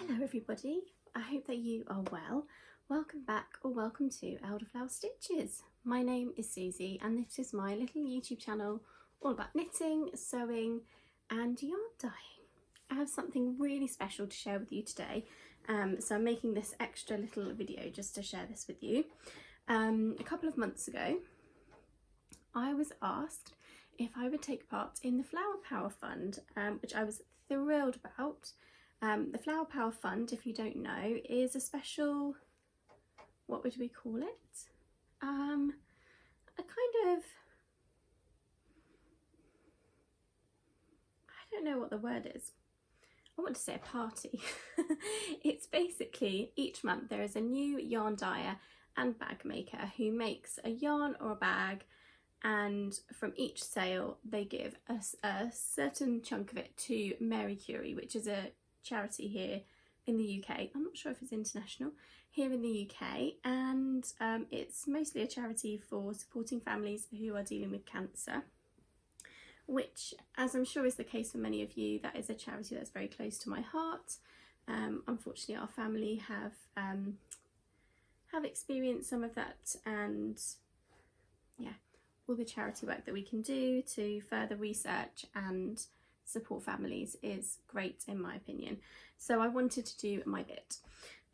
Hello everybody, I hope that you are well. Welcome back or welcome to Elderflower Stitches. My name is Susie and this is my little YouTube channel all about knitting, sewing and yarn dyeing. I have something really special to share with you today, so I'm making this extra little video just to share this with you. A couple of months ago I was asked if I would take part in the Flower Power Fund, which I was thrilled about. The Flower Power Fund, if you don't know, is a special, what would we call it? A kind of, I don't know what the word is. I want to say a party. It's basically each month there is a new yarn dyer and bag maker who makes a yarn or a bag, and from each sale they give us a certain chunk of it to Mary Curie, which is a charity here in the UK. I'm not sure if it's international, here in the UK, and it's mostly a charity for supporting families who are dealing with cancer, which, as I'm sure is the case for many of you, that is a charity that's very close to my heart. Unfortunately our family have experienced some of that, and yeah, all the charity work that we can do to further research and support families is great in my opinion. So I wanted to do my bit,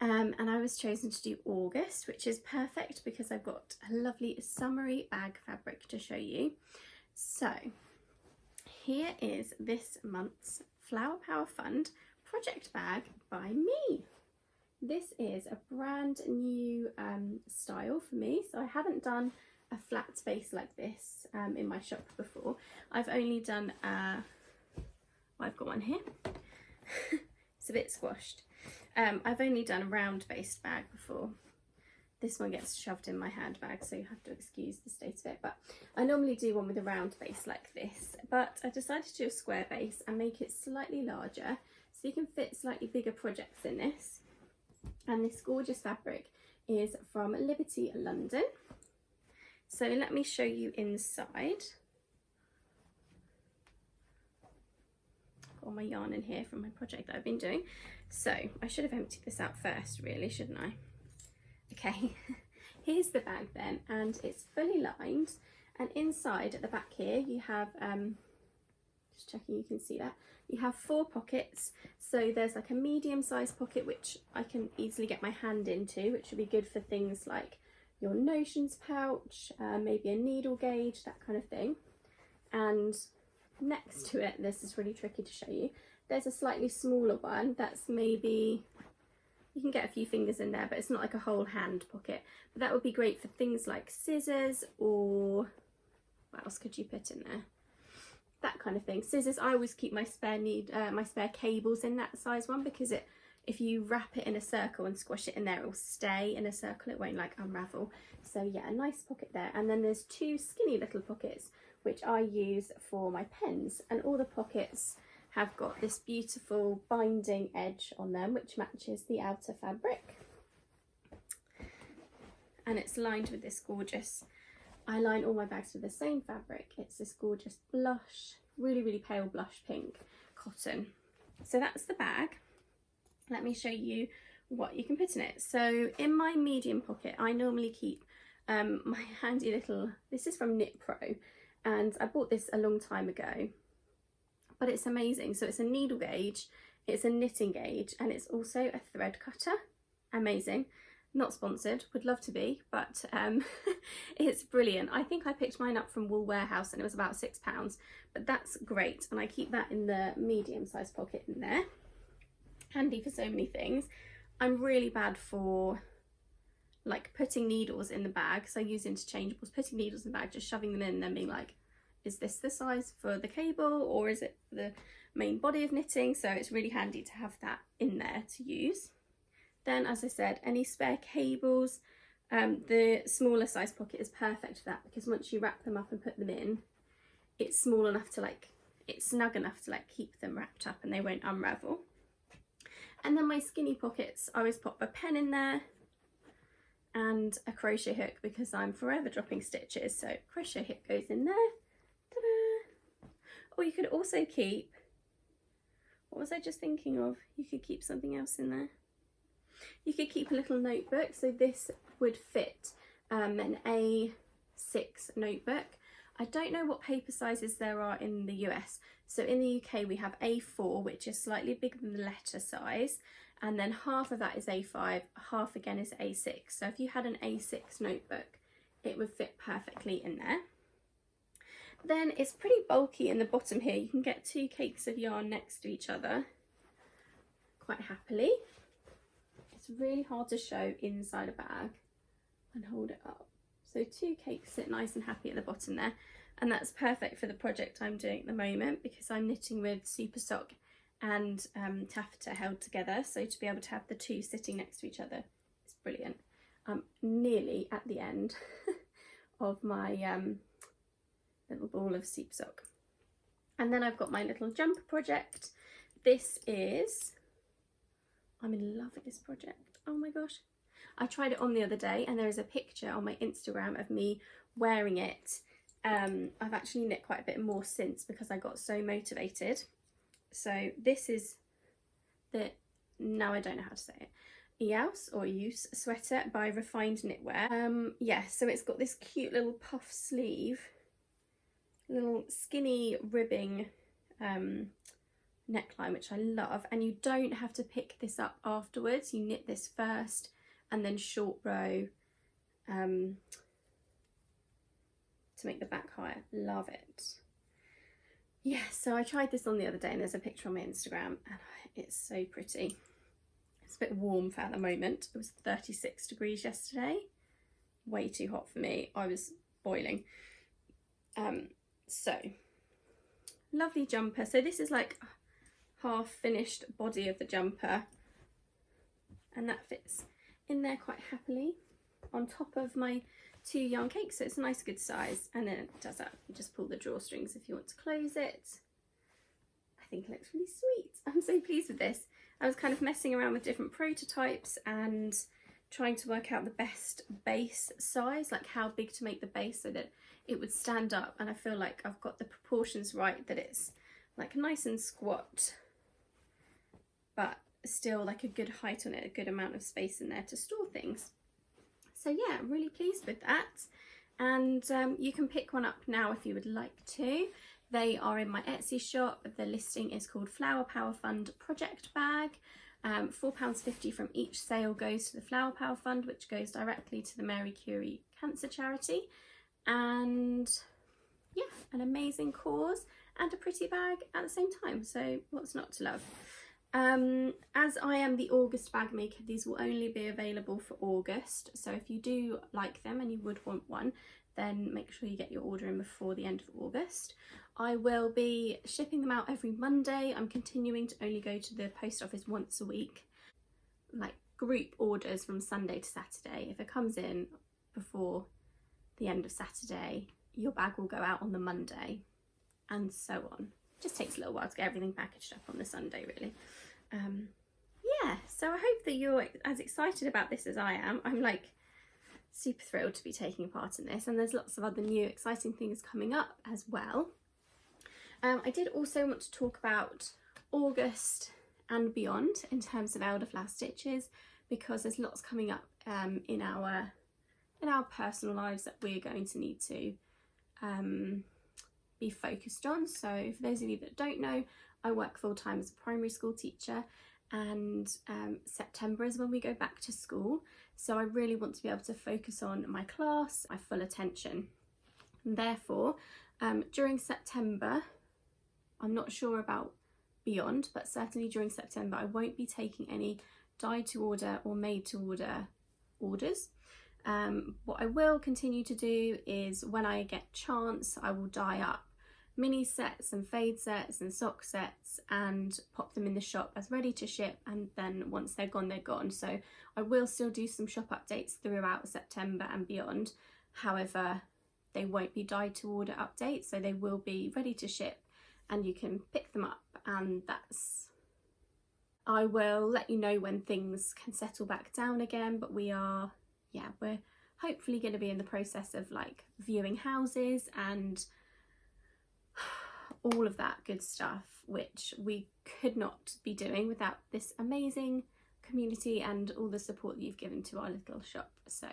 and I was chosen to do August, which is perfect because I've got a lovely summery bag fabric to show you. So here is this month's Flower Power Fund project bag by me. This is a brand new style for me, so I haven't done a flat base like this in my shop before. I've only done I've got one here. It's a bit squashed. I've only done a round based bag before. This one gets shoved in my handbag, so you have to excuse the state of it, but I normally do one with a round base like this, but I decided to do a square base and make it slightly larger so you can fit slightly bigger projects in this. And this gorgeous fabric is from Liberty, London. So let me show you inside. Got all my yarn in here from my project that I've been doing. So I should have emptied this out first really, shouldn't I? Okay, here's the bag then, and it's fully lined, and inside at the back here you have, just checking you can see that, you have 4 pockets. So there's like a medium sized pocket which I can easily get my hand into, which would be good for things like your notions pouch, maybe a needle gauge, that kind of thing. And next to it, this is really tricky to show you, there's a slightly smaller one that's maybe, you can get a few fingers in there, but it's not like a whole hand pocket, but that would be great for things like scissors, or what else could you put in there, that kind of thing. Scissors, I always keep my spare cables in that size one, because if you wrap it in a circle and squash it in there, it will stay in a circle, it won't like unravel. So yeah, a nice pocket there. And then there's 2 skinny little pockets which I use for my pens, and all the pockets have got this beautiful binding edge on them which matches the outer fabric, and it's lined with this gorgeous, I line all my bags with the same fabric, it's this gorgeous blush, really pale blush pink cotton. So that's the bag. Let me show you what you can put in it. So in my medium pocket I normally keep my handy little, this is from Knit Pro, and I bought this a long time ago, but it's amazing. So it's a needle gauge, it's a knitting gauge, and it's also a thread cutter. Amazing. Not sponsored, would love to be, but it's brilliant. I think I picked mine up from Wool Warehouse and it was about £6, but that's great, and I keep that in the medium sized pocket in there. Handy for so many things. I'm really bad for like putting needles in the bag, so I use interchangeables, putting needles in the bag, just shoving them in and then being like, is this the size for the cable or is it the main body of knitting? So it's really handy to have that in there to use. Then, as I said, any spare cables, the smaller size pocket is perfect for that, because once you wrap them up and put them in, it's small enough to it's snug enough to keep them wrapped up and they won't unravel. And then my skinny pockets, I always pop a pen in there and a crochet hook, because I'm forever dropping stitches, so crochet hook goes in there. Ta-da! Or you could also keep What was I just thinking of? You could keep something else in there. You could keep a little notebook. So this would fit an A6 notebook. I don't know what paper sizes there are in the US. So in the UK we have A4, which is slightly bigger than the letter size, and then half of that is A5, half again is A6. So if you had an A6 notebook, it would fit perfectly in there. Then it's pretty bulky in the bottom here. You can get 2 cakes of yarn next to each other quite happily. It's really hard to show inside a bag and hold it up. So 2 cakes sit nice and happy at the bottom there, and that's perfect for the project I'm doing at the moment because I'm knitting with super sock and taffeta held together. So to be able to have the 2 sitting next to each other is brilliant. I'm nearly at the end of my little ball of super sock. And then I've got my little jumper project. This is, I'm in love with this project. Oh my gosh. I tried it on the other day and there is a picture on my Instagram of me wearing it. I've actually knit quite a bit more since because I got so motivated. So this is the, now I don't know how to say it, Eos or Use sweater by Refined Knitwear. Yeah, so it's got this cute little puff sleeve, little skinny ribbing neckline, which I love, and you don't have to pick this up afterwards. You knit this first and then short row to make the back higher. Love it. Yeah, so I tried this on the other day and there's a picture on my Instagram and it's so pretty. It's a bit warm for at the moment. It was 36 degrees yesterday. Way too hot for me. I was boiling. So, lovely jumper. So this is like half finished body of the jumper and that fits in there quite happily on top of my 2 yarn cakes, so it's a nice good size. And then it does that, you just pull the drawstrings if you want to close it. I think it looks really sweet. I'm so pleased with this. I was kind of messing around with different prototypes and trying to work out the best base size, like how big to make the base so that it would stand up, and I feel like I've got the proportions right, that it's like nice and squat but still like a good height on it, a good amount of space in there to store things. So yeah, I'm really pleased with that. And you can pick one up now if you would like to. They are in my Etsy shop. The listing is called Flower Power Fund Project Bag. £4.50 from each sale goes to the Flower Power Fund, which goes directly to the Mary Curie Cancer Charity. And yeah, an amazing cause and a pretty bag at the same time. So what's not to love? As I am the August bag maker, these will only be available for August. So if you do like them and you would want one, then make sure you get your order in before the end of August. I will be shipping them out every Monday. I'm continuing to only go to the post office once a week, like group orders from Sunday to Saturday. If it comes in before the end of Saturday, your bag will go out on the Monday, and so on. It just takes a little while to get everything packaged up on the Sunday, really. Yeah, so I hope that you're as excited about this as I am. I'm like super thrilled to be taking part in this, and there's lots of other new exciting things coming up as well. I did also want to talk about August and beyond in terms of Elderflower Stitches, because there's lots coming up in our personal lives that we're going to need to be focused on. So for those of you that don't know, I work full-time as a primary school teacher, and September is when we go back to school. So I really want to be able to focus on my class, my full attention. And therefore, during September, I'm not sure about beyond, but certainly during September, I won't be taking any dyed to order or made to order orders. What I will continue to do is, when I get chance, I will dye up mini sets and fade sets and sock sets and pop them in the shop as ready to ship, and then once they're gone, they're gone. So I will still do some shop updates throughout September and beyond. However, they won't be dyed to order updates, so they will be ready to ship and you can pick them up, and I will let you know when things can settle back down again. But we're hopefully going to be in the process of like viewing houses and all of that good stuff, which we could not be doing without this amazing community and all the support that you've given to our little shop. So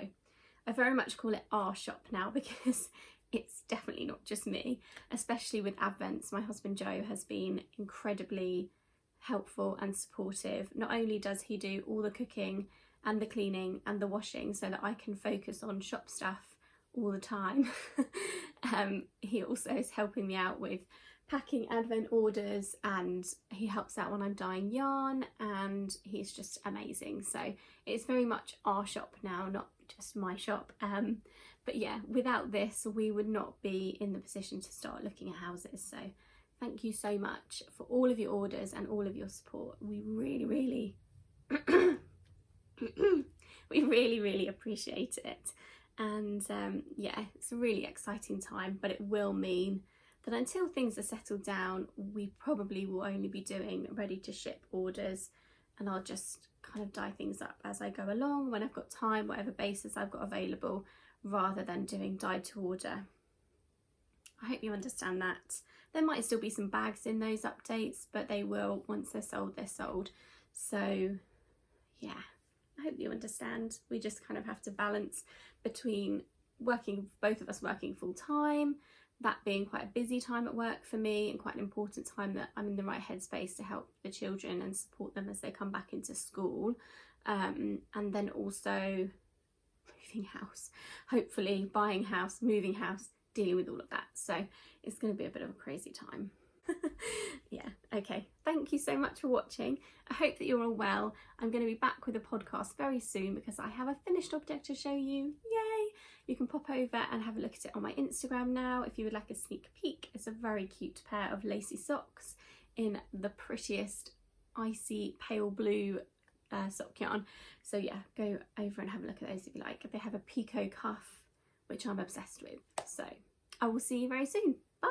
I very much call it our shop now, because it's definitely not just me, especially with Advents. My husband Joe has been incredibly helpful and supportive. Not only does he do all the cooking and the cleaning and the washing so that I can focus on shop stuff all the time, he also is helping me out with packing Advent orders, and he helps out when I'm dyeing yarn, and he's just amazing. So it's very much our shop now, not just my shop. But yeah, without this we would not be in the position to start looking at houses. So thank you so much for all of your orders and all of your support. We really we really appreciate it. And yeah, it's a really exciting time, but it will mean that until things are settled down, we probably will only be doing ready to ship orders, and I'll just kind of dye things up as I go along when I've got time, whatever basis I've got available, rather than doing dyed to order. I hope you understand that. There might still be some bags in those updates, but they will, once they're sold, they're sold. So yeah, I hope you understand. We just kind of have to balance between working, both of us working full time, that being quite a busy time at work for me, and quite an important time that I'm in the right headspace to help the children and support them as they come back into school, and then also moving house, hopefully buying house, moving house, dealing with all of that. So it's going to be a bit of a crazy time. Yeah, okay, thank you so much for watching. I hope that you're all well. I'm going to be back with a podcast very soon because I have a finished object to show you. Yay! You can pop over and have a look at it on my Instagram now if you would like a sneak peek. It's a very cute pair of lacy socks in the prettiest icy pale blue sock yarn. So yeah, go over and have a look at those if you like. They have a picot cuff, which I'm obsessed with. So I will see you very soon. Bye!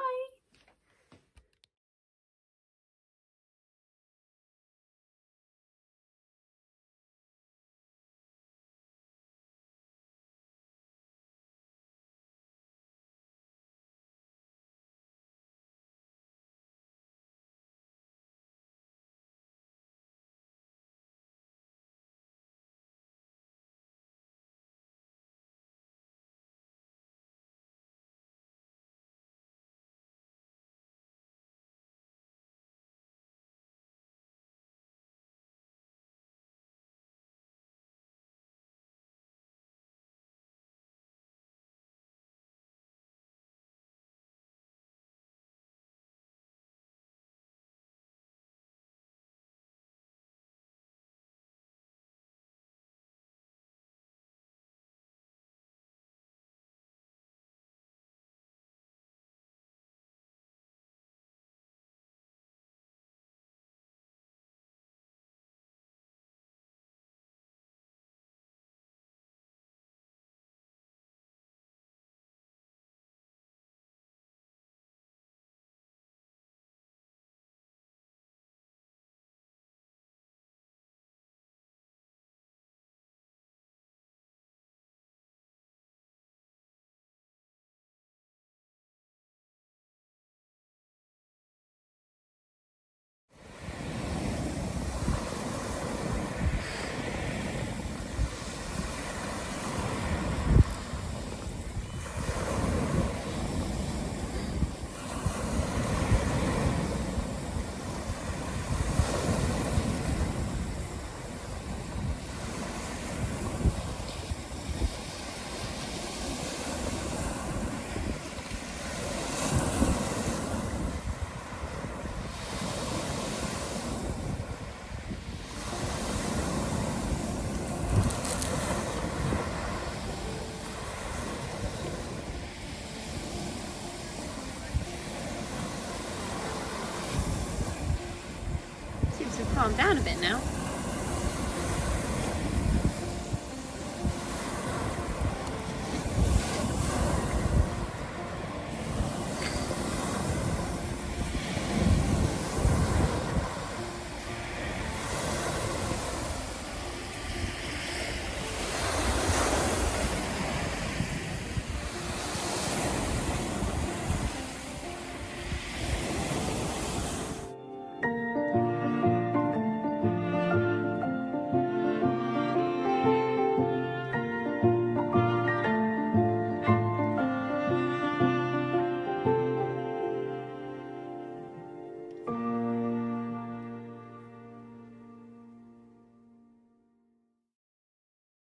Calm down a bit now.